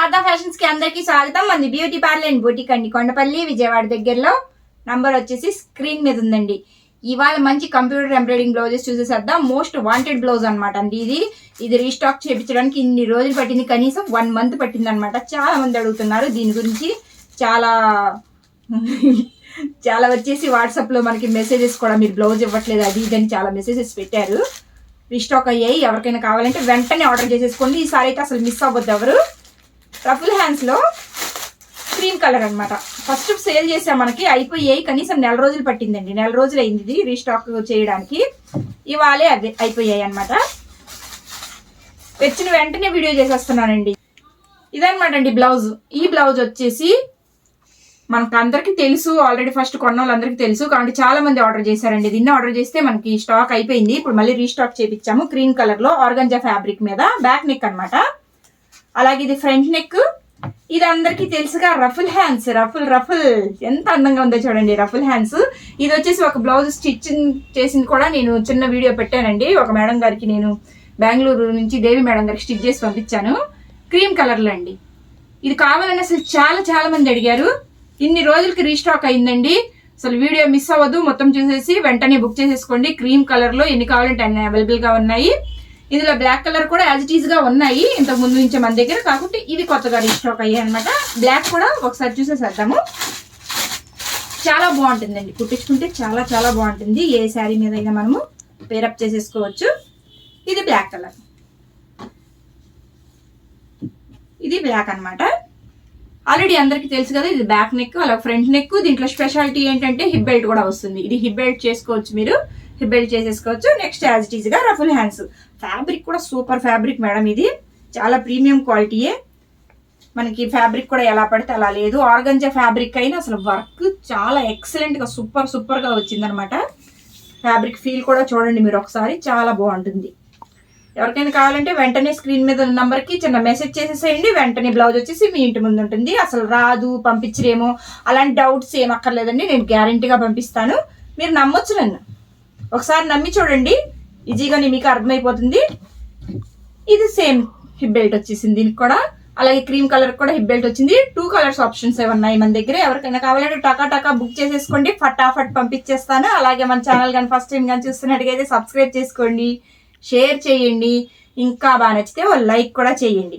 Sharada fashions కి అందరికీ స్వాగతం. మంది బ్యూటీ పార్లర్ అండ్ బొటిక్ అండి, కొండపల్లి విజయవాడ దగ్గరలో. నంబర్ వచ్చేసి స్క్రీన్ మీద ఉందండి. ఇవాళ మంచి కంప్యూటర్ ఎంబ్రాయిడింగ్ బ్లౌజెస్ చూసేసేద్దాం. మోస్ట్ వాంటెడ్ బ్లౌజ్ అనమాట అండి. ఇది రీస్టాక్ చేయించడానికి ఇన్ని రోజులు పట్టింది, కనీసం 1 మంత్ పట్టింది అనమాట. చాలా మంది అడుగుతున్నారు దీని గురించి. చాలా వచ్చేసి వాట్సాప్ లో మనకి మెసేజెస్ కూడా మీరు బ్లౌజ్ ఇవ్వట్లేదు అది ఇదని చాలా మెసేజెస్ పెట్టారు. రీస్టాక్ అయ్యాయి. ఎవరికైనా కావాలంటే వెంటనే ఆర్డర్ చేసేసుకోండి. ఈసారి అయితే అసలు మిస్ అవ్వద్దు ఎవరు. రఫుల్ హ్యాండ్స్ లో క్రీమ్ కలర్ అనమాట. ఫస్ట్ సేల్ చేసాం, మనకి అయిపోయాయి. కనీసం 1 రోజులు పట్టిందండి. 1 రోజులు అయింది ఇది రీస్టాక్ చేయడానికి. ఇవాళే అదే అయిపోయాయి అనమాట. వచ్చిన వెంటనే వీడియో చేసేస్తున్నానండి. ఇదనమాట అండి బ్లౌజ్. ఈ బ్లౌజ్ వచ్చేసి మనకు అందరికీ తెలుసు, ఆల్రెడీ ఫస్ట్ కొన్న వాళ్ళందరికీ తెలుసు. కాబట్టి చాలా మంది ఆర్డర్ చేశారండి. దీన్ని ఆర్డర్ చేస్తే మనకి స్టాక్ అయిపోయింది. ఇప్పుడు మళ్ళీ రీస్టాక్ చేపించాము. క్రీమ్ కలర్ లో ఆర్గంజా ఫ్యాబ్రిక్ మీద బ్యాక్ నెక్ అనమాట. అలాగే ఇది ఫ్రంట్ నెక్. ఇది అందరికీ తెలుసుగా రఫుల్ హ్యాండ్స్. రఫుల్ ఎంత అందంగా ఉందో చూడండి రఫుల్ హ్యాండ్స్. ఇది వచ్చేసి ఒక బ్లౌజ్ స్టిచ్చింగ్ చేసింది కూడా నేను చిన్న వీడియో పెట్టానండి. ఒక మేడం గారికి నేను బెంగళూరు నుంచి దేవి మేడం గారికి స్టిచ్ చేసి పంపించాను. క్రీమ్ కలర్ లో అండి. ఇది కావాలని అసలు చాలా మంది అడిగారు. ఇన్ని రోజులకి రీస్టాక్ అయిందండి. అసలు వీడియో మిస్ అవ్వదు. మొత్తం చూసేసి వెంటనే బుక్ చేసేసుకోండి. క్రీమ్ కలర్ లో ఎన్ని కావాలంటే అన్ని అవైలబుల్ గా ఉన్నాయి. ఇందులో బ్లాక్ కలర్ కూడా యాజ్ ఇట్ ఈజ్ గా ఉన్నాయి ఇంతకు ముందు నుంచే మన దగ్గర. కాకుంటే ఇవి కొత్తగా రీస్టాక్ అయ్యాయి అనమాట. బ్లాక్ కూడా ఒకసారి చూసేసేద్దాము. చాలా బాగుంటుందండి, కుట్టించుకుంటే చాలా బాగుంటుంది. ఏ శారీ మీద అయినా మనము పేరప్ చేసేసుకోవచ్చు. ఇది బ్లాక్ కలర్, ఇది బ్లాక్ అనమాట. ఆల్రెడీ అందరికి తెలుసు కదా. ఇది బ్యాక్ నెక్, అలా ఫ్రంట్ నెక్. దీంట్లో స్పెషాలిటీ ఏంటంటే హిప్ బెల్ట్ కూడా వస్తుంది. ఇది హిప్ బెల్ట్ చేసుకోవచ్చు, మీరు హిప్ బెల్ట్ చేసేసుకోవచ్చు. నెక్స్ట్ యాజ్ ఇట్ ఈజ్ గా రఫుల్ హ్యాండ్స్. ఫ్యాబ్రిక్ కూడా సూపర్ ఫ్యాబ్రిక్ మేడం. ఇది చాలా ప్రీమియం క్వాలిటీయే. మనకి ఫ్యాబ్రిక్ కూడా ఎలా పడితే అలా లేదు. ఆర్గంజా ఫ్యాబ్రిక్ అయినా అసలు వర్క్ చాలా ఎక్సలెంట్ గా సూపర్ గా వచ్చిందనమాట. ఫ్యాబ్రిక్ ఫీల్ కూడా చూడండి మీరు ఒకసారి, చాలా బాగుంటుంది. ఎవరికైనా కావాలంటే వెంటనే స్క్రీన్ మీద ఉన్న నంబర్ కి చిన్న మెసేజ్ చేసేసేయండి. వెంటనే బ్లౌజ్ వచ్చేసి మీ ఇంటి ముందు ఉంటుంది. అసలు రాదు, పంపించరేమో అలాంటి డౌట్స్ ఏం అక్కర్లేదండి. నేను గ్యారంటీగా పంపిస్తాను. మీరు నమ్మొచ్చు నన్ను. ఒకసారి నమ్మి చూడండి, ఈజీగానే మీకు అర్థమైపోతుంది. ఇది సేమ్ హిప్ బెల్ట్ వచ్చేసింది దీనికి కూడా. అలాగే క్రీమ్ కలర్ కూడా హిప్ బెల్ట్ వచ్చింది. 2 కలర్స్ ఆప్షన్స్ ఉన్నాయి మన దగ్గర. ఎవరికైనా కావాలంటే టకా బుక్ చేసేసుకోండి. ఫటాఫట్ పంపించేస్తాను. అలాగే మన ఛానల్ కానీ ఫస్ట్ టైం కానీ చూస్తున్నట్టుగా సబ్స్క్రైబ్ చేసుకోండి, షేర్ చేయండి. ఇంకా బాగా నచ్చితే ఓ లైక్ కూడా చేయండి.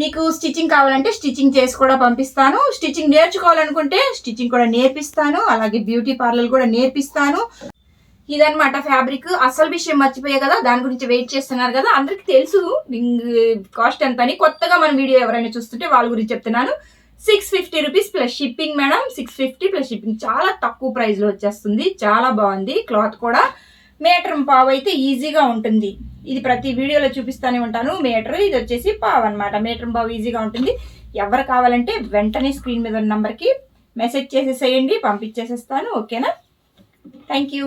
మీకు స్టిచ్చింగ్ కావాలంటే స్టిచ్చింగ్ చేసి కూడా పంపిస్తాను. స్టిచ్చింగ్ నేర్చుకోవాలనుకుంటే స్టిచ్చింగ్ కూడా నేర్పిస్తాను. అలాగే బ్యూటీ పార్లర్ కూడా నేర్పిస్తాను. ఇదనమాట ఫ్యాబ్రిక్. అసలు విషయం మర్చిపోయే కదా, దాని గురించి వెయిట్ చేస్తున్నారు కదా. అందరికి తెలుసు కాస్ట్ ఎంత అని. కొత్తగా మన వీడియో ఎవరైనా చూస్తుంటే వాళ్ళ గురించి చెప్తున్నాను. 650 rupees plus shipping madam. 650 plus shipping. చాలా తక్కువ ప్రైస్ లో వచ్చేస్తుంది. చాలా బాగుంది. క్లాత్ కూడా మీటర్ పావు అయితే ఈజీగా ఉంటుంది. ఇది ప్రతి వీడియోలో చూపిస్తానే ఉంటాను. మీటర్, ఇది వచ్చేసి పావు అనమాట. మీటర్ పావు ఈజీగా ఉంటుంది. ఎవరు కావాలంటే వెంటనే స్క్రీన్ మీద ఉన్న నంబర్కి మెసేజ్ చేసేసేయండి, పంపించేసేస్తాను. ఓకేనా? Thank you.